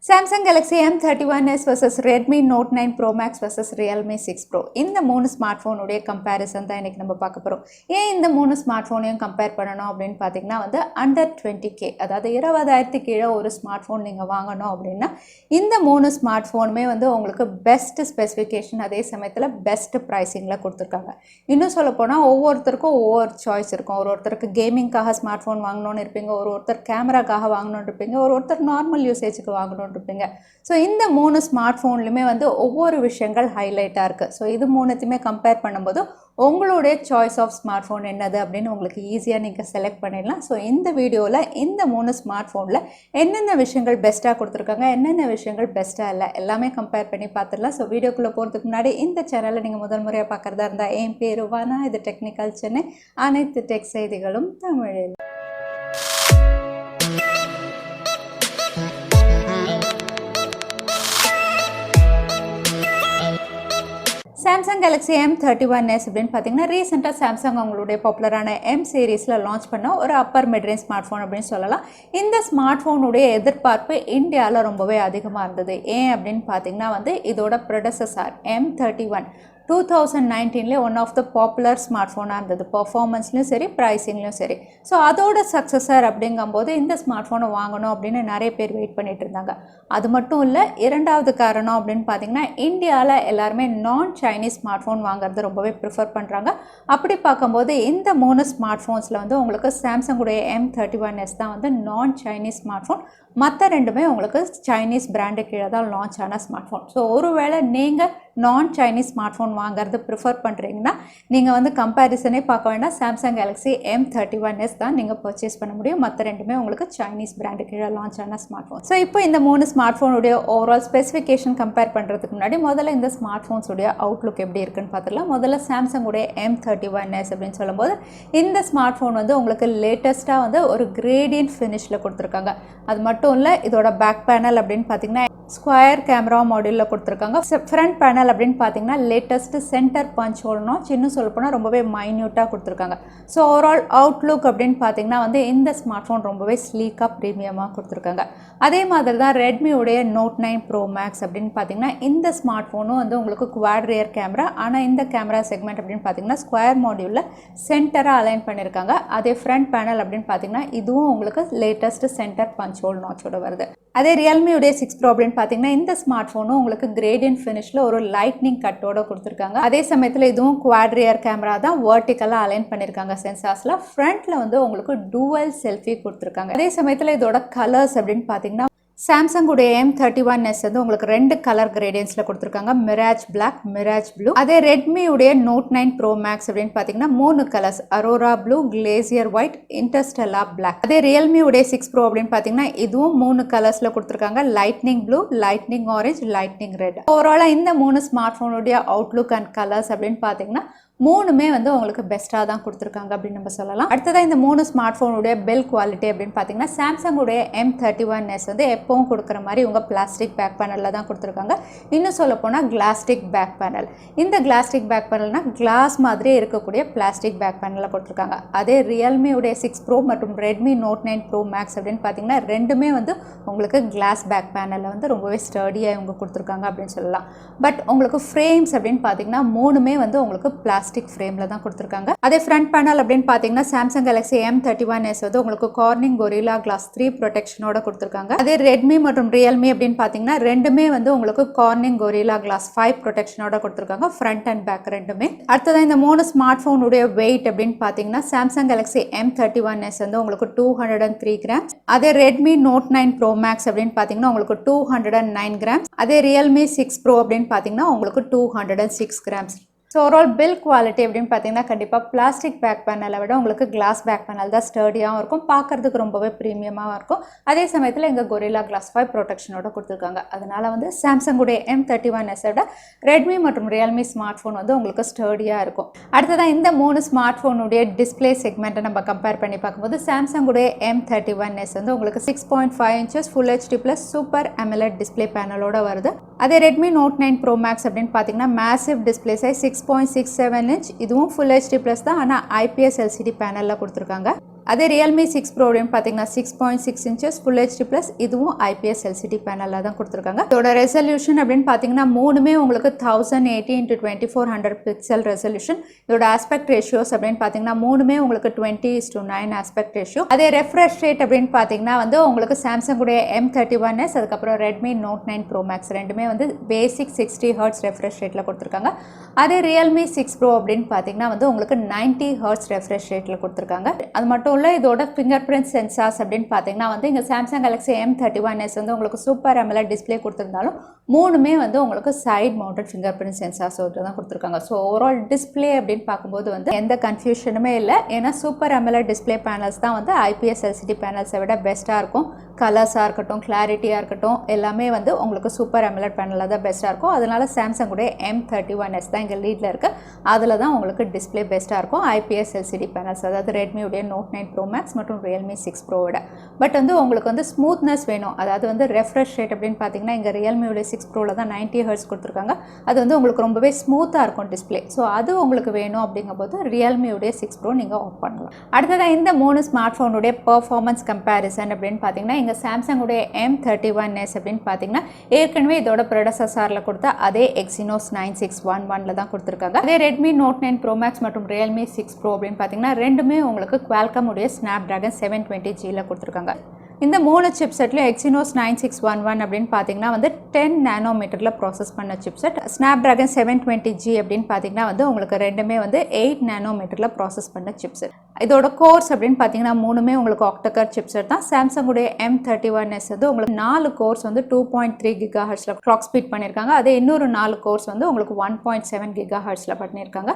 Samsung Galaxy M31s versus Redmi Note 9 Pro Max versus Realme 6 Pro. இந்த மூணு smart உடைய comparison தான் இன்னைக்கு நம்ம பார்க்க போகிறோம். ஏன் இந்த மூணு ஸ்மார்ட் ஃபோனையும் கம்பேர் பண்ணணும் அப்படின்னு பார்த்தீங்கன்னா அண்டர் 20K, அதாவது 20,000 கீழே ஒரு ஸ்மார்ட் ஃபோன் நீங்கள் வாங்கணும் அப்படின்னா இந்த மூணு ஸ்மார்ட் ஃபோனுமே உங்களுக்கு பெஸ்ட் ஸ்பெசிஃபிகேஷன், அதே சமயத்தில் பெஸ்ட் ப்ரைஸிங்கில் கொடுத்துருக்காங்க. இன்னும் சொல்லப்போனால் ஒவ்வொருத்தருக்கும் ஒவ்வொரு சாய்ஸ் இருக்கும். ஒருத்தருக்கு கேமிங்காக ஸ்மார்ட் ஃபோன் வாங்கணும்னு இருப்பீங்க, ஒருத்தர் கேமராக்காக வாங்கணும்னு இருப்பீங்க, ஒருத்தர் நார்மல் யூசேஜுக்கு வாங்கணும் இருப்பீங்க. ஸோ இந்த மூணு ஸ்மார்ட் ஃபோன்லையுமே ஒவ்வொரு விஷயங்கள் ஹைலைட்டாக இருக்குது. ஸோ இது மூணுத்தையுமே கம்பேர் பண்ணும்போது உங்களுடைய சாய்ஸ் ஆஃப் ஸ்மார்ட் ஃபோன் என்னது அப்படின்னு உங்களுக்கு ஈஸியாக நீங்கள் செலக்ட் பண்ணிடலாம். ஸோ இந்த வீடியோவில் இந்த மூணு ஸ்மார்ட் ஃபோனில் என்னென்ன விஷயங்கள் பெஸ்ட்டாக கொடுத்துருக்காங்க, என்னென்ன விஷயங்கள் பெஸ்ட்டாக இல்லை, எல்லாமே கம்பேர் பண்ணி பார்த்துடலாம். ஸோ வீடியோக்குள்ளே போகிறதுக்கு முன்னாடி இந்த சேனலில் நீங்கள் முதல் முறையாக பார்க்குறதா இருந்தால் என் பேர் வானா, இது டெக்னிக்கல் சென்னை, அனைத்து டெக் செய்திகளும் தமிழில். Samsung Galaxy M31s அப்படின்னு பார்த்தீங்கன்னா ரீசெண்டாக சாம்சங் அவங்களுடைய பாப்புலரான எம் சீரீஸில் லான்ச் பண்ண ஒரு அப்பர் மிட்ரேஞ்ச் ஸ்மார்ட் ஃபோன் அப்படின்னு சொல்லலாம். இந்த ஸ்மார்ட் ஃபோனுடைய எதிர்பார்ப்பு இந்தியாவில் ரொம்பவே அதிகமாக இருந்தது. ஏன் அப்படின்னு பார்த்தீங்கன்னா இதோட predecessor M31 2019 one of the popular smart ஃபோனாக இருந்தது. பர்ஃபார்மன்ஸ்லையும் சரி, ப்ரைஸிங்லையும் சரி. ஸோ அதோட சக்ஸஸர் அப்படிங்கும்போது இந்த ஸ்மார்ட் ஃபோனை வாங்கணும் அப்படின்னு நிறைய பேர் வெயிட் பண்ணிட்டு இருந்தாங்க. அது மட்டும் இல்லை, இரண்டாவது காரணம் அப்படின்னு பார்த்தீங்கன்னா இந்தியாவில் எல்லாருமே நான் சைனீஸ் ஸ்மார்ட் ஃபோன் வாங்குறது ரொம்பவே ப்ரிஃபர் பண்ணுறாங்க. அப்படி பார்க்கும்போது இந்த மூணு ஸ்மார்ட் ஃபோன்ஸில் உங்களுக்கு சாம்சங்குடைய M31s தான் நான் சைனீஸ் ஸ்மார்ட் ஃபோன். மற்ற ரெண்டுமே உங்களுக்கு சைனீஸ் பிராண்டு கீழே தான் லான்ச் ஆன ஸ்மார்ட் ஃபோன். ஸோ ஒருவேளை நீங்கள் நான் சைனீஸ் ஸ்மார்ட் ஃபோன் வாங்குறது ப்ரிஃபர் பண்ணுறீங்கன்னா நீங்கள் கம்பேரிசனே பார்க்க வேண்டாம், சாம்சங் கேலக்ஸி M31s தான் நீங்கள் பர்ச்சேஸ் பண்ண முடியும். மற்ற ரெண்டுமே உங்களுக்கு சைனீஸ் பிராண்டு கீழே லான்ச் ஆன ஸ்மார்ட் ஃபோன். ஸோ இப்போ இந்த மூணு ஸ்மார்ட் ஃபோனுடைய ஓவரால் ஸ்பெசிஃபிகேஷன் கம்பேர் பண்ணுறதுக்கு முன்னாடி முதல்ல இந்த ஸ்மார்ட் ஃபோன்ஸுடைய அவுட்லுக் எப்படி இருக்குன்னு பார்த்துக்கலாம். முதல்ல சாம்சங்குடைய M31s அப்படின்னு சொல்லும்போது இந்த ஸ்மார்ட் ஃபோன் உங்களுக்கு லேட்டஸ்ட்டாக ஒரு கிரேடியன்ட் ஃபினிஷில் கொடுத்துருக்காங்க. அது மட்டும் இல்லை, இதோட பேக் பேனல் அப்படின்னு பார்த்தீங்கன்னா ஸ்கொயர் கேமரா மாடியூலில் கொடுத்துருக்காங்க. ஃப்ரண்ட் பேனல் அப்படின்னு பார்த்தீங்கன்னா லேட்டஸ்ட் சென்டர் பஞ்ச் ஹோல்னோ இன்னும் சொல்லப்போனால் ரொம்பவே மைன்யூட்டாக கொடுத்துருக்காங்க. ஸோ ஓவரால் அவுட்லுக் அப்படின்னு பார்த்தீங்கன்னா இந்த ஸ்மார்ட் ஃபோன் ரொம்பவே ஸ்லீக்காக ப்ரீமியமாக கொடுத்துருக்காங்க. அதே மாதிரி தான் ரெட்மியுடைய Note 9 Pro Max அப்படின்னு பார்த்தீங்கன்னா இந்த ஸ்மார்ட் ஃபோனும் உங்களுக்கு குவாட் ரியர் கேமரா, ஆனால் இந்த கேமரா செக்மெண்ட் அப்படின்னு பார்த்தீங்கன்னா ஸ்கொயர் மாடியூலில் சென்டராக அலைன் பண்ணியிருக்காங்க. அதே ஃப்ரண்ட் பேனல் அப்படின்னு பார்த்தீங்கன்னா இதுவும் உங்களுக்கு லேட்டஸ்ட் சென்டர் பஞ்ச் ஹோல் நாச்சோட வருது. அதே ரியல்மியுடைய 6 Pro அப்படின்னு பார்த்தீங்கன்னா இந்த ஸ்மார்ட் ஃபோனும் உங்களுக்கு கிரேடியன்ட் ஃபினிஷில் ஒரு லைட்னிங் கட்டோட கொடுத்துருக்காங்க. அதே சமயத்தில் இதுவும் குவாட் ரியர் கேமரா தான், வெர்டிக்கலாக அலைன் பண்ணியிருக்காங்க சென்சார்ஸில். ஃப்ரண்ட்டில் உங்களுக்கு டூவல் செல்ஃபி கொடுத்துருக்காங்க. அதே சமயத்தில் இதோட கலர்ஸ் அப்படின்னு பார்த்தீங்கன்னா சாம்சங்குடைய M31s உங்களுக்கு ரெண்டு கலர் கிரேடியன்ஸில் கொடுத்துருக்காங்க, மிராஜ் பிளாக், மிராஜ் ப்ளூ. அதே ரெட்மியுடைய Note 9 Pro Max அப்படின்னு பார்த்தீங்கன்னா மூணு colours, aurora blue, glacier white, interstellar black. அதே ரியல்மியுடைய 6 Pro அப்படின்னு பார்த்தீங்கன்னா இதுவும் மூணு கலர்ஸில் கொடுத்துருக்காங்க, lightning blue, lightning orange, lightning red. ஓவராலாக இந்த மூணு ஸ்மார்ட் ஃபோனுடைய அவுட்லுக் அண்ட் கலர்ஸ் அப்படின்னு பார்த்தீங்கன்னா மூணுமே உங்களுக்கு பெஸ்ட்டாக தான் கொடுத்துருக்காங்க அப்படின்னு நம்ம சொல்லலாம். அடுத்ததாக இந்த மூணு ஸ்மார்ட் ஃபோனுடைய பில் குவாலிட்டி அப்படின்னு பார்த்தீங்கன்னா சாம்சங்குடைய M31s எப்பவும் கொடுக்குற மாதிரி உங்கள் பிளாஸ்டிக் பேக் பேனலில் தான் கொடுத்துருக்காங்க. இன்னும் சொல்ல போனால் கிளாஸ்டிக் பேக் பேனல். இந்த கிளாஸ்டிக் பேக் பேனல்னால் கிளாஸ் மாதிரியே இருக்கக்கூடிய பிளாஸ்டிக் பேக் பேனலில் கொடுத்துருக்காங்க. அதே ரியல்மியுடைய 6 Pro மற்றும் ரெட்மி Note 9 Pro Max அப்படின்னு பார்த்தீங்கன்னா ரெண்டுமே உங்களுக்கு கிளாஸ் பேக் பேனலில் ரொம்பவே ஸ்டடியாக இவங்க கொடுத்துருக்காங்க அப்படின்னு சொல்லலாம். பட் உங்களுக்கு ஃப்ரேம்ஸ் அப்படின்னு பார்த்தீங்கன்னா மூணுமே உங்களுக்கு பிளாஸ்டிக் ஃப்ரேம்ல தான் கொடுத்துருக்காங்க. அதே ஃப்ரண்ட் பேனல் அப்படின்னு பார்த்தீங்கன்னா சாம்சங் கேலக்ஸி M31s உங்களுக்கு கார்னிங் கொரில்லா கிளாஸ் 3 ப்ரொடெக்ஷனோட கொடுத்துருக்காங்க. அதே ரெட்மி மற்றும் ரியல்மி அப்படின்னு பார்த்தீங்கன்னா ரெண்டுமே உங்களுக்கு கார்னிங் கொரில்லா கிளாஸ் 5 ப்ரொடெக்ஷனோட கொடுத்துருக்காங்க, ஃப்ரண்ட் அண்ட் பேக் ரெண்டுமே. அடுத்ததான் இந்த மூணு ஸ்மார்ட் ஃபோனுடைய வெயிட் அப்படின்னு பார்த்தீங்கன்னா சாம்சங் கேலக்ஸி M31s உங்களுக்கு 203 கிராம்ஸ். அதே ரெட்மி Note 9 Pro Max அப்படின்னு பார்த்தீங்கன்னா உங்களுக்கு 209 கிராம்ஸ். அதே ரியல்மி 6 Pro அப்படின்னு பார்த்தீங்கன்னா உங்களுக்கு 206 grams. So overall bill quality அப்படின்னு பார்த்தீங்கன்னா கண்டிப்பாக பிளாஸ்டிக் பேக் பேனலை விட உங்களுக்கு கிளாஸ் பேக் பேனல் தான் ஸ்டர்டியாகவும் இருக்கும், பார்க்குறதுக்கு ரொம்பவே ப்ரீமியமாக இருக்கும். அதே சமயத்தில் எங்கள் கொரில்லா கிளாஸ் 5 ப்ரொடெக்ஷனோட கொடுத்துருக்காங்க. அதனால் சாம்சங்குடைய M31s விட ரெட்மி மற்றும் ரியல்மி ஸ்மார்ட் ஃபோன் உங்களுக்கு ஸ்டர்டியாக இருக்கும். அடுத்ததான் இந்த மூணு ஸ்மார்ட் ஃபோனுடைய டிஸ்பிளே செக்மெண்ட்டை நம்ம கம்பேர் பண்ணி பார்க்கும்போது சாம்சங்குடைய M31s உங்களுக்கு 6.5 inches full HD plus super AMOLED display பேனலோட வருது. அதே ரெட்மி Note 9 Pro Max அப்படின்னு பார்த்தீங்கன்னா மேசிவ் டிஸ்பிளே சைஸ் 6.67 inch, இதுவும் ஃபுல் HD ப்ளஸ் தான், ஆனால் IPS LCD பேனலில் கொடுத்துருக்காங்க. அதே Realme 6 Pro அப்படின்னு பார்த்தீங்கன்னா 6.6 inches Full HD Plus இதுவும் IPS LCD பேனலில் தான் கொடுத்துருக்காங்க. இதோட ரெசல்யூஷன் அப்படின்னு பார்த்தீங்கன்னா மூணுமே உங்களுக்கு 1080 x 2400 பிக்சல் ரெசல்யூஷன். இதோட ஆஸ்பெக்ட் ரேஷியோஸ் அப்படின்னு பார்த்தீங்கன்னா மூணுமே உங்களுக்கு 20:9 ஆஸ்பெக்ட் ரேஷியோ. அதே ரெஃப்ரெஷ் ரேட் அப்படின்னு பார்த்தீங்கன்னா வந்து உங்களுக்கு சாம்சங்குடைய M31s அதுக்கப்புறம் Redmi Note 9 Pro Max ரெண்டுமே வந்து பேசிக் 60 Hz ரெஃப்ரெஷ் ரேட்டில் கொடுத்துருக்காங்க. அதே Realme 6 Pro அப்படின்னு பார்த்தீங்கன்னா வந்து உங்களுக்கு 90 Hz ரெஃப்ரெஷ் ரேட்டில் கொடுத்துருக்காங்க. அது மட்டும் இல்லை இதோட ஃபிங்கர் பிரிண்ட் சென்சார்ஸ் அப்படின்னு பார்த்தீங்கன்னா வந்து இங்கே சாம்சங் Galaxy M31s வந்து உங்களுக்கு சூப்பர் AMOLED டிஸ்பிளே கொடுத்துருந்தாலும் மூணுமே வந்து உங்களுக்கு side mounted fingerprint sensors தான் கொடுத்துருக்காங்க. ஸோ ஓவரால் டிஸ்பிளே அப்படின்னு பார்க்கும்போது வந்து எந்த கன்ஃபியூஷனுமே இல்லை. ஏன்னா சூப்பர் AMOLED டிஸ்பிளே பேனல்ஸ் தான் வந்து IPS LCD பேனல்ஸை விட பெஸ்ட்டாக இருக்கும். கலர்ஸாக இருக்கட்டும், கிளாரிட்டியாக இருக்கட்டும், எல்லாமே வந்து உங்களுக்கு சூப்பர் AMOLED பேனலில் தான் பெஸ்ட்டாக இருக்கும். அதனால சாம்சங்குடைய M31s தான் இங்கே லீடில் இருக்குது. அதில் தான் உங்களுக்கு டிஸ்பிளே பெஸ்ட்டாக இருக்கும் IPS LCD பேனல்ஸ், அதாவது ரெட்மியுடைய Note 9 Pro Max மற்றும் Realme 6 Pro விட. பட் வந்து உங்களுக்கு வந்து ஸ்மூத்னஸ் வேணும், அதாவது வந்து ரெஃப்ரெஷ் ரேட் அப்படின்னு பார்த்தீங்கன்னா இங்கே Realmeயுடைய 6 Proவில் தான் 90 Hz கொடுத்துருக்காங்க. அது வந்து உங்களுக்கு ரொம்பவே ஸ்மூத்தாக இருக்கும் டிஸ்பிளே. ஸோ அது உங்களுக்கு வேணும் அப்படிங்கும்போது Realmeயுடைய 6 Pro நீங்கள் ஆஃப் பண்ணலாம். அடுத்ததாக இந்த 3 ஸ்மார்ட் ஃபோனுடைய பர்ஃபார்மன்ஸ் கம்பேரிசன் அப்படின்னு பார்த்தீங்கன்னா இங்கே சாம்சங்குடைய M31s அப்படின்னு பார்த்தீங்கன்னா ஏற்கனவே இதோட ப்ரெடசஸரில் கொடுத்த அதே Exynos 9611 தான் கொடுத்துருக்காங்க. அதே Redmi Note 9 Pro Max மற்றும் Realme 6 Pro அப்படின்னு பார்த்தீங்கன்னா ரெண்டுமே உங்களுக்கு Qualcomm உடைய Snapdragon 720Gல கொடுத்துருக்காங்க. இந்த 3 சிப்செட்லையும் Exynos 9611 அப்படின்னு பார்த்தீங்கன்னா வந்து 10 நானோமீட்டரில் ப்ராசஸ் பண்ண சிப்செட். Snapdragon 720G அப்படின்னு பார்த்தீங்கன்னா வந்து உங்களுக்கு ரெண்டுமே வந்து 8 நானோமீட்டரில் ப்ராசஸ் பண்ண சிப்செட். இதோட கோர்ஸ் அப்படின்னு பார்த்தீங்கன்னா மூணுமே உங்களுக்கு ஆக்டோகர் சிப்செட் தான். சாம்சங்குடைய M31s வந்து உங்களுக்கு 4 கோர்ஸ் வந்து 2.3 GHzல கிளாக் ஸ்பீட் பண்ணியிருக்காங்க. அதே இன்னொரு 4 கோர்ஸ் வந்து உங்களுக்கு 1.7 GHzல பண்ணியிருக்காங்க.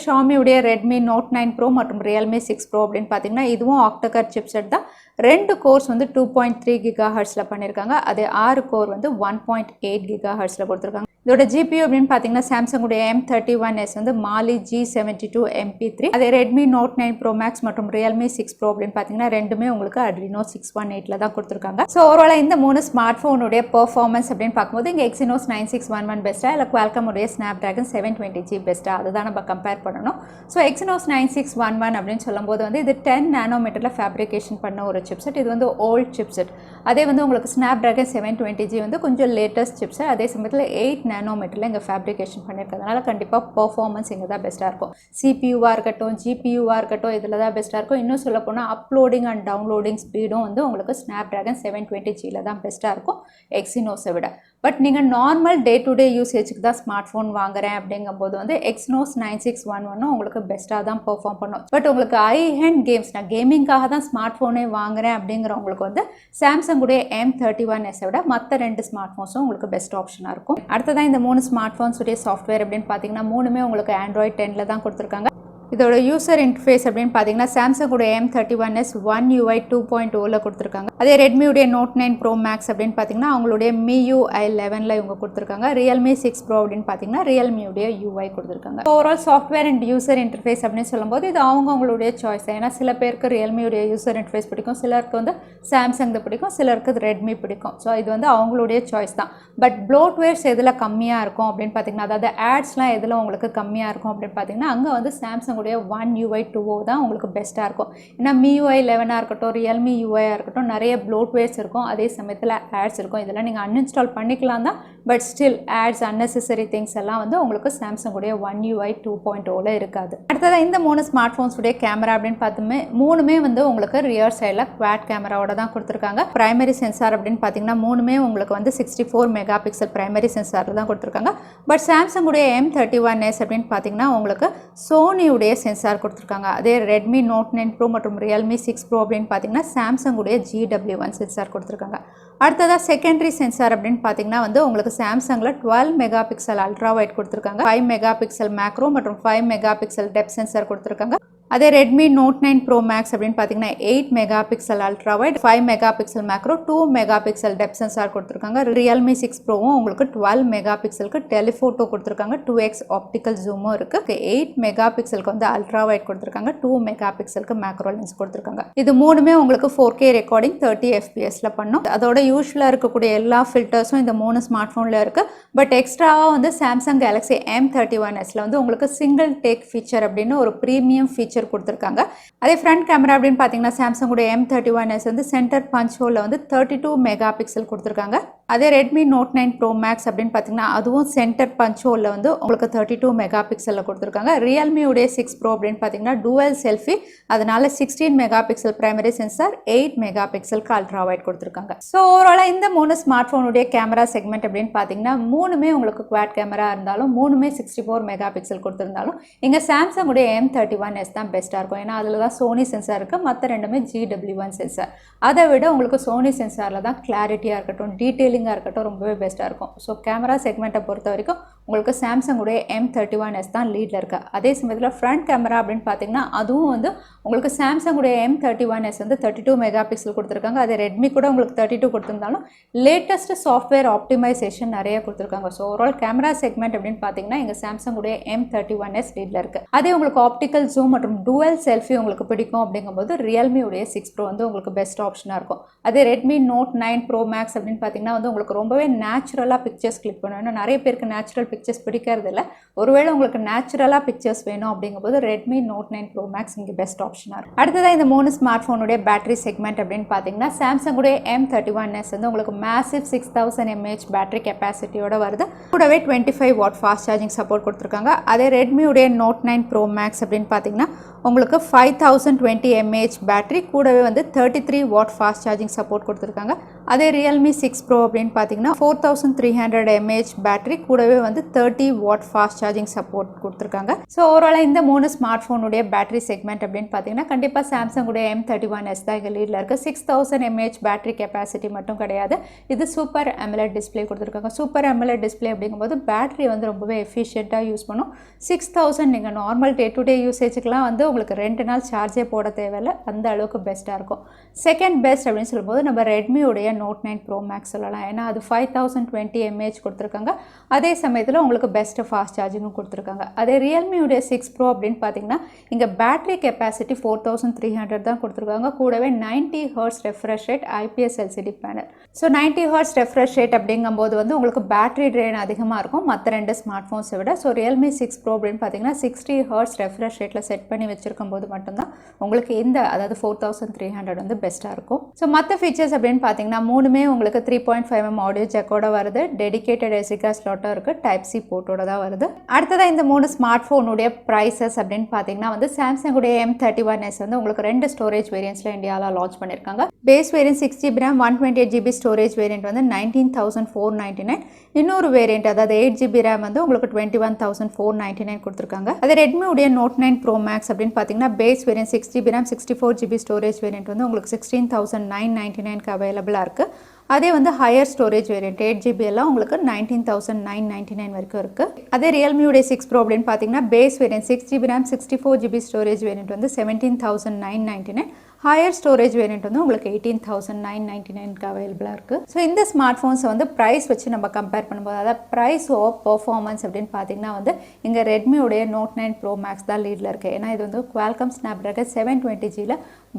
ஷாமியுடைய Redmi Note 9 Pro மற்றும் Realme 6 Pro அப்படின்னு பார்த்தீங்கன்னா இதுவும் ஆக்டோகர் சிப்செட் தான். 2 கோர்ஸ் வந்து 2.3 GHzல பண்ணியிருக்காங்க. அதே 6 கோர் வந்து 1.8 GHzல கொடுத்துருக்காங்க. இதோட GPU அப்படின்னு பார்த்தீங்கன்னா சாம்சங்குடைய M31s வந்து Mali G72 MP3. அதே Redmi Note 9 Pro Max மற்றும் Realme 6 Pro அப்படின்னு பார்த்தீங்கன்னா ரெண்டுமே உங்களுக்கு Adreno 618ல தான் கொடுத்துருக்காங்க. ஸோ ஓவராலாக இந்த 3 ஸ்மார்ட் ஃபோனுடைய பெர்ஃபார்மன்ஸ் அப்படின்னு பார்க்கும்போது இங்கே Exynos 9611 பெஸ்ட்டாக இல்லை Qualcomm உடைய Snapdragon 720G பெஸ்ட்டாக அதுதான் நம்ம கம்பேர் பண்ணணும். ஸோ Exynos 9611 அப்படின்னு சொல்லும்போது வந்து இது 10 நானோமீட்டரில் ஃபேப்ரிகேஷன் பண்ண ஒரு சிப்செட். இது வந்து ஓல்ட் சிப்செட். அதே வந்து உங்களுக்கு Snapdragon 720G வந்து கொஞ்சம் லேட்டஸ்ட் சிப்செட். அதே சமயத்தில் 8 நானோமீட்டரில் இங்கே ஃபேப்ரிகேஷன் பண்ணியிருக்கிறதுனால கண்டிப்பாக பர்ஃபார்மன்ஸ் இங்கே தான் பெஸ்ட்டாக இருக்கும். CPUவாக இருக்கட்டும், GPUவாக இருக்கட்டும், இதில் தான் பெஸ்ட்டாக இருக்கும். இன்னும் சொல்ல போனால் அப்லோடிங் அண்ட் டவுன்லோடிங் ஸ்பீடும் வந்து உங்களுக்கு Snapdragon 720Gல தான் பெஸ்ட்டாக இருக்கும் Exynosஸை விட. பட் நீங்கள் நார்மல் டே டு டே யூசேஜுக்கு தான் ஸ்மார்ட் ஃபோன் வாங்குறேன் அப்படிங்கும்போது வந்து Exynos 9611 உங்களுக்கு பெஸ்ட்டாக தான் பெர்ஃபார்ம் பண்ணும். பட் உங்களுக்கு ஹை ஹேண்ட் கேம்ஸ், நான் கேமிங்காக தான் ஸ்மார்ட் ஃபோனே வாங்குறேன் அப்படிங்கிறவங்களுக்கு வந்து சாம்சங்குடைய M31s விட மற்ற 2 ஸ்மார்ட் ஃபோன்ஸும் உங்களுக்கு பெஸ்ட் ஆப்ஷனாக இருக்கும். அடுத்ததான் இந்த 3 ஸ்மார்ட் ஃபோன்ஸுடைய சாஃப்ட்வேர் அப்படின்னு பார்த்தீங்கன்னா மூணுமே உங்களுக்கு Android 10ல தான் கொடுத்துருக்காங்க. இதோட யூசர் இன்டர்ஃபேஸ் அப்படின்னு பார்த்தீங்கன்னா சாம்சங்குடைய M31s One UI 2.0ல கொடுத்துருக்காங்க. அதே ரெட்மியுடைய Note 9 Pro Max அப்படின்னு பார்த்தீங்கன்னா அவங்களுடைய MIUI 11ல இவங்க கொடுத்துருக்காங்க. Realme 6 Pro அப்படின்னு பார்த்தீங்கன்னா Realmeயுடைய UI கொடுத்துருக்காங்க. Overall software and user interface அப்படின்னு சொல்லும்போது இது அவங்களுடைய சாய்ஸ். ஏன்னா சில பேருக்கு Realmeயுடைய யூசர் இன்டர்ஃபேஸ் பிடிக்கும், சிலருக்கு வந்து சாம்சங் பிடிக்கும், சிலருக்கு ரெட்மி பிடிக்கும். ஸோ இது வந்து அவங்களுடைய சாய்ஸ் தான். பட் ப்ளோட்வேர்ஸ் எதில் கம்மியாக இருக்கும் அப்படின்னு பார்த்தீங்கன்னா, அதாவது ஆட்ஸ்லாம் எதில் உங்களுக்கு கம்மியாக இருக்கும் அப்படின்னு பார்த்தீங்கன்னா அங்கே வந்து சாம்சங் One UI 2.0 தான் உங்களுக்கு பெஸ்ட்டாக இருக்கும். ஏன்னா MIUI 11 இருக்கட்டும், Realme UI இருக்கட்டும், நிறைய ப்ளோட்வேர்ஸ் இருக்கும், அதே சமயத்தில் ஆட்ஸ் இருக்கும். இதெல்லாம் நீங்கள் அன்இன்ஸ்டால் பண்ணிக்கலாம் தான். But still ads, unnecessary things எல்லாம் வந்து உங்களுக்கு சாம்சங்குடைய One UI 2.0ல இருக்காது. அடுத்ததான் இந்த 3 ஸ்மார்ட் ஃபோன்ஸுடைய கேமரா அப்படின்னு பார்த்துமே மூணுமே வந்து உங்களுக்கு ரியர் சைடில் குவாட் கேமராவோட தான் கொடுத்துருக்காங்க. பிரைமரி சென்சார் அப்படின்னு பார்த்தீங்கன்னா மூணுமே உங்களுக்கு வந்து 64 மெகா பிக்சல் பிரைமரி சென்சாரில் தான் கொடுத்துருக்காங்க. பட் சாம்சங்குடைய M31s அப்படின்னு பார்த்தீங்கன்னா உங்களுக்கு சோனியுடைய சென்சார் கொடுத்துருக்காங்க. அதே Redmi Note 9 Pro மற்றும் Realme 6 Pro அப்படின்னு பார்த்தீங்கன்னா சாம்சங்குடைய GW1 சென்சார் கொடுத்துருக்காங்க. அடுத்ததாக செகண்டரி சென்சார் அப்படின்னு பார்த்தீங்கன்னா வந்து உங்களுக்கு சாம்சங்கில் 12 மெகா பிக்சல் அல்ட்ரா வைட் கொடுத்துருக்காங்க. 5 மெகா பிக்சல் மேக்ரோ மற்றும் 5 மெகா பிக்சல் டெப்த் சென்சார் கொடுத்துருக்காங்க. அதே Redmi Note 9 Pro Max அப்படின்னு பார்த்தீங்கன்னா 8 mega pixel ultra wide, 5 mega pixel macro, 2 mega pixel depth sensor கொடுத்துருக்காங்க. Realme 6 Proவும் உங்களுக்கு 12 மெகா பிக்சலுக்கு டெலிஃபோட்டோ கொடுத்துருக்காங்க. 2x ஆப்டிக்கல் ஜூமும் இருக்குது. 8 மெகா பிக்சலுக்கு வந்து அல்ட்ரா வைட் கொடுத்துருக்காங்க. 2 மெகா பிக்சலுக்கு மேக்ரோ லென்ஸ் கொடுத்துருக்காங்க. இது மூணுமே உங்களுக்கு 4K ரெக்கார்டிங் 30 fpsல பண்ணும். அதோட யூஸ்வலாக இருக்கக்கூடிய எல்லா ஃபில்டர்ஸும் இந்த 3 ஸ்மார்ட் ஃபோனில் இருக்குது. பட் எக்ஸ்ட்ராவாக வந்து சாம்சங் Galaxy M31sல வந்து உங்களுக்கு சிங்கிள் டேக் ஃபீச்சர் அப்படின்னு ஒரு ப்ரீமியம் ஃபீச்சர் ஃபீச்சர் கொடுத்துருக்காங்க. அதே ஃப்ரண்ட் கேமரா அப்படின்னு பார்த்தீங்கன்னா சாம்சங் உடைய M31s வந்து சென்டர் பஞ்ச் ஹோலில் வந்து 32 மெகா பிக்சல் கொடுத்துருக்காங்க. அதே ரெட்மி நோட் 9 ப்ரோ மேக்ஸ் அப்படின்னு பார்த்தீங்கன்னா அதுவும் சென்டர் பஞ்ச் ஹோலில் வந்து உங்களுக்கு 32 மெகா பிக்சலில் கொடுத்துருக்காங்க. ரியல்மி உடைய 6 ப்ரோ அப்படின்னு பார்த்தீங்கன்னா டுவல் செல்ஃபி, அதனால 16 mega pixel primary sensor, 8 mega பிக்சலுக்கு அல்ட்ரா வைட் கொடுத்துருக்காங்க. ஸோ ஓவராலாக இந்த 3 ஸ்மார்ட் ஃபோனுடைய கேமரா செக்மெண்ட் அப்படின்னு பார்த்தீங்கன்னா மூணுமே உங்களுக்கு குவாட் கேமரா இருந்தாலும் மூணுமே 64 மெகா பிக்சல் கொடுத்துருந்தாலும் இங்கே சாம்சங் உடைய M31s தான் பெஸ்ட்டாக இருக்கும். ஏன்னா அதில் தான் சோனி சென்சார் இருக்குது, மற்ற ரெண்டுமே GW1 சென்சார். அதை விட உங்களுக்கு சோனி சென்சாரில் தான் கிளாரிட்டியாக இருக்கட்டும் டீட்டெயிலிங்காக இருக்கட்டும் ரொம்பவே பெஸ்ட்டாக இருக்கும். ஸோ கேமரா செக்மெண்ட்டை பொறுத்த வரைக்கும் உங்களுக்கு சாம்சங் உடைய M31s தான் லீடில் இருக்குது. அதே சமயத்தில் ஃப்ரண்ட் கேமரா அப்படின்னு பார்த்தீங்கன்னா அதுவும் வந்து உங்களுக்கு சாம்சங் உடைய M31s வந்து 32 மெகா பிக்சல் கொடுத்துருக்காங்க. அதே ரெட்மி கூட உங்களுக்கு 32 கொடுத்துருந்தாலும் லேட்டஸ்ட் சாஃப்ட்வேர் ஆப்டிமைசேஷன் நிறைய கொடுத்துருக்காங்க. ஸோ ஓவரால் கேமரா செக்மெண்ட் அப்படின்னு பார்த்தீங்கன்னா இங்கே சாம்சங் உடைய M31s லீடில் இருக்குது. அதே உங்களுக்கு ஆப்டிக்கல் ஜூம் மற்றும் டுவல் செல்ஃபி உங்களுக்கு பிடிக்கும் அப்படிங்கும்போது ரியல்மி உடைய 6 ப்ரோ வந்து உங்களுக்கு பெஸ்ட் ஆப்ஷனாக இருக்கும். அதே ரெட்மி நோட் 9 ப்ரோ மேக்ஸ் அப்படின்னு பார்த்தீங்கன்னா வந்து உங்களுக்கு ரொம்பவே நேச்சுரலாக பிக்சர்ஸ் கிளிக் பண்ணணும். ஏன்னா நிறைய பேருக்கு நேச்சுரல் பிக்சர்ஸ் பிடிக்கிறது இல்லை. ஒருவேளை உங்களுக்கு நேச்சுரலாக பிக்சர்ஸ் வேணும் அப்படிங்கும்போது ரெட்மி நோட் 9 ப்ரோ மேக்ஸ் இங்கே பெஸ்ட் ஆப்ஷனாக இருக்கும். அடுத்ததாக இந்த 3 ஸ்மார்ட் ஃபோனுடைய பேட்டரி செக்மெண்ட் அப்படின்னு பார்த்தீங்கன்னா சாம்சங் உடைய M31s வந்து உங்களுக்கு மேசிவ் 6000 mAh பேட்டரி கெப்பாசிட்டியோட வருது. கூடவே 25 வாட் ஃபாஸ்ட் சார்ஜிங் சப்போர்ட் கொடுத்துருக்காங்க. அதே ரெட்மி உடைய நோட் 9 ப்ரோ மேக்ஸ் அப்படின்னு பார்த்தீங்கன்னா உங்களுக்கு 5020 mAh பேட்டரி கூடவே வந்து 33 வாட் ஃபாஸ்ட் சார்ஜிங் சப்போர்ட் கொடுத்துருக்காங்க. அதே ரியல்மி 6 ப்ரோ அப்படின்னு பார்த்தீங்கன்னா 4300 mAh பேட்டரி கூடவே வந்து 30 வாட் ஃபாஸ்ட் சார்ஜிங் சப்போர்ட் கொடுத்துருக்காங்க. ஸோ ஓவராலாக இந்த 3 ஸ்மார்ட் ஃபோனுடைய பேட்டரி செக்மெண்ட் அப்படின்னு பார்த்தீங்கன்னா கண்டிப்பாக சாம்சங் உடைய M31s தான் இங்கே லீடில் இருக்குது. 6000 mAh பேட்டரி கெப்பாசிட்டி மட்டும் கிடையாது, இது சூப்பர் AMOLED டிஸ்பிளே கொடுத்துருக்காங்க. சூப்பர் AMOLED டிஸ்பிளே அப்படிங்கும்போது பேட்டரி வந்து ரொம்பவே எஃபிஷியண்ட்டாக யூஸ் பண்ணும். 6000 நீங்கள் நார்மல் டே டு டே யூசேஜுக்கெலாம் வந்து உங்களுக்கு 2 நாள் சார்ஜே போட தேவையில்லை, அந்த அளவுக்கு பெஸ்ட்டாக இருக்கும். செகண்ட் பெஸ்ட் அப்படின்னு சொல்லும்போது நம்ம ரெட்மி உடைய நோட் 9 ப்ரோ மேக்ஸ் சொல்லலாம். ஏன்னா அது 5020 mAh கொடுத்துருக்காங்க. அதே சமயத்தில் உங்களுக்கு பெஸ்ட்டு ஃபாஸ்ட் சார்ஜிங்கும் கொடுத்துருக்காங்க. அதே ரியல்மி உடைய 6 ப்ரோ அப்படின்னு பார்த்தீங்கன்னா இங்கே பேட்டரி கெப்பாசிட்டி 4300 தான் கொடுத்துருக்காங்க. கூடவே 90 Hz refresh rate IPS LCD panel. So 90 Hz refresh rate அப்படிங்கும்போது வந்து உங்களுக்கு பேட்டரி ட்ரெயின் அதிகமாக இருக்கும் மற்ற 2 ஸ்மார்ட் ஃபோன்ஸை விட. ஸோ ரியல்மி 6 ப்ரோ அப்படின்னு பார்த்தீங்கன்னா 60 Hz ரெஃப்ரெஷ் ரேட்டில் செட் பண்ணி வச்சிருக்கும் போது மட்டும்தான் உங்களுக்கு இந்த அதாவது 4300 வந்து பெஸ்ட்டாக இருக்கும். ஸோ மற்ற ஃபீச்சர்ஸ் அப்படின்னு பார்த்தீங்கன்னா மூணுமே உங்களுக்கு 3.5mm ஆடியோ ஜெக்கோட வருது, டெடிகேட்டட் SD கார்டு ஸ்லாட்டும் இருக்குது, டைப் சி போர்ட்டோட தான் வருது. அடுத்ததாக இந்த 3 ஸ்மார்ட் ஃபோனுடைய ப்ரைஸஸ் அப்படின்னு பார்த்தீங்கன்னா வந்து சாம்சங் உடைய M31s வந்து உங்களுக்கு 2 ஸ்டோரேஜ் வேரியன்ட்ஸில் இந்தியாவில் லான்ச் பண்ணியிருக்காங்க. Base variant 6GB RAM 128GB storage variant வந்து 19,499. இன்னொரு வேரியன்ட் அதாவது 8GB RAM வந்து உங்களுக்கு 21,499 கொடுத்துருக்காங்க. அது ரெட்மி உடைய நோட் 9 ப்ரோ மேக்ஸ் அப்படின்னு பார்த்தீங்கன்னா base variant 6GB RAM 64GB storage variant வந்து உங்களுக்கு 16,999க்கு அவைலபிளாக இருக்குது. அதே வந்து ஹையர் ஸ்டோரேஜ் வேரியன்ட் 8GB எல்லாம் உங்களுக்கு 19,999 வரைக்கும் இருக்குது. அதே ரியல்மியுடைய 6 ப்ரோ அப்படின்னு பார்த்தீங்கன்னா base variant 6GB RAM 64GB storage variant வந்து 17,999. ஹையர் ஸ்டோரேஜ் வேரியன்ட் வந்து உங்களுக்கு 18,999க்கு அவைலபிளாக இருக்குது. ஸோ இந்த ஸ்மார்ட் ஃபோன்ஸை வந்து ப்ரைஸ் வச்சு நம்ம கம்பேர் பண்ணும்போது அதாவது ப்ரைஸ் ஓ பர்ஃபார்மன்ஸ் அப்படின்னு பார்த்தீங்கன்னா வந்து இங்கே ரெட்மியுடைய நோட் 9 ப்ரோ மேக்ஸ் தான் லீடில் இருக்குது. ஏன்னா இது வந்து குவால்காம் ஸ்னாப்ட்ராகன் 720Gயில்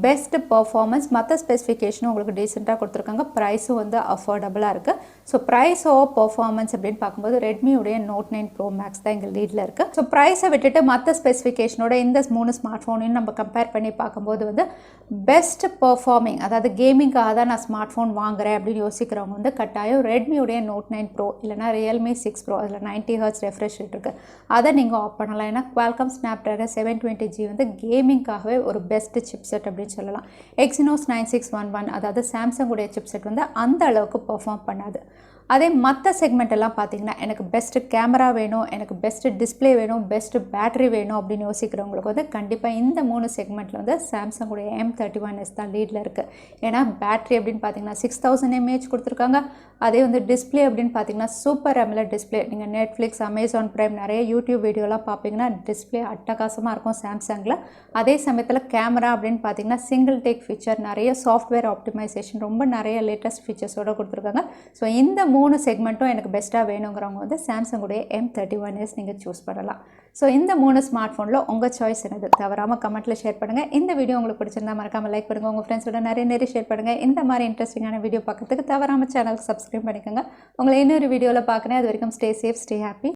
பெஸ்ட் பர்ஃபார்மன்ஸ், மற்ற ஸ்பெசிஃபிகேஷனும் உங்களுக்கு டீசெண்டாக கொடுத்துருக்காங்க. ப்ரைஸும் வந்து அஃபோர்டபுளாக இருக்குது. ஸோ ப்ரைஸ் ஓ பர்ஃபார்மன்ஸ் அப்படின்னு பார்க்கும்போது ரெட்மியுடைய நோட் 9 ப்ரோ மேக்ஸ் தான் இங்கே லீடில் இருக்குது. ஸோ ப்ரைஸை விட்டுட்டு மற்ற ஸ்பெசிஃபிகேஷனோட இந்த 3 ஸ்மார்ட் ஃபோனையும் நம்ம கம்பேர் பண்ணி பார்க்கும்போது வந்து பெஸ்ட் பர்ஃபார்மிங் அதாவது கேமிங்காக தான் நான் ஸ்மார்ட் ஃபோன் வாங்குறேன் அப்படின்னு யோசிக்கிறவங்க வந்து கட்டாயம் ரெட்மியுடைய நோட் 9 ப்ரோ இல்லைனா ரியல்மி 6 ப்ரோ அதில் 90 Hz ரெஃப்ரெஷ் ரேட் இருக்குது, அதை நீங்கள் ஆஃப் பண்ணலாம். ஏன்னா குவால்காம் ஸ்னாப்ட்ராகன் 720G வந்து கேமிங்காகவே ஒரு பெஸ்ட் சிப்செட் அப்படின்னு சொல்லலாம். எக்ஸினோஸ் 9611 அதாவது சாம்சங் உடைய சிப்செட் வந்து அந்த அளவுக்கு பெர்ஃபார்ம் பண்ணாது. அதே மற்ற செக்மெண்ட் எல்லாம் பார்த்தீங்கன்னா எனக்கு பெஸ்ட்டு கேமரா வேணும், எனக்கு பெஸ்ட்டு டிஸ்பிளே வேணும், பெஸ்ட்டு பேட்டரி வேணும் அப்படின்னு யோசிக்கிறவங்களுக்கு வந்து கண்டிப்பாக இந்த 3 செக்மெண்ட்டில் வந்து சாம்சங் உடைய M31s தான் லீடில் இருக்குது. ஏன்னா பேட்டரி அப்படின்னு பார்த்தீங்கன்னா 6000 mAh கொடுத்துருக்காங்க. அதே வந்து டிஸ்பிளே அப்படின்னு பார்த்தீங்கன்னா சூப்பர் AMOLED டிஸ்பிளே. நீங்கள் நெட்ஃப்ளிக்ஸ், அமேசான் பிரைம் நிறைய யூடியூப் வீடியோலாம் பார்ப்பீங்கன்னா டிஸ்பிளே அட்டகாசமாக இருக்கும் சாம்சங்கில். அதே சமயத்தில் கேமரா அப்படின்னு பார்த்தீங்கன்னா சிங்கிள் டேக் ஃபீச்சர், நிறைய சாஃப்ட்வேர் ஆப்டிமைசேஷன், ரொம்ப நிறைய லேட்டஸ்ட் ஃபீச்சர்ஸோடு கொடுத்துருக்காங்க. ஸோ இந்த 3 செக்மெண்ட்டும் எனக்கு பெஸ்ட்டாக வேணுங்கிறவங்க வந்து சாம்சங் உடைய M31s நீங்கள் சூஸ் பண்ணலாம். ஸோ இந்த 3 ஸ்மார்ட் ஃபோனில் உங்கள் சாய்ஸ் என்னது தவறாமல் கமெண்ட்டில் ஷேர் பண்ணுங்கள். இந்த வீடியோ உங்களுக்கு பிடிச்சிருந்தா மறக்காமல் லைக் பண்ணுங்கள், உங்கள் ஃப்ரெண்ட்ஸோட நிறைய ஷேர் பண்ணுங்கள். இந்த மாதிரி இன்ட்ரெஸ்டிங்கான வீடியோ பார்க்கறதுக்கு தவறாமல் சேனலுக்கு சப்ஸ்கிரைப் பண்ணிக்கோங்க. உங்களை இன்னொரு வீடியோவில் பார்க்குறேன். அது வரைக்கும் ஸ்டே சேஃப், ஸ்டே ஹாப்பி.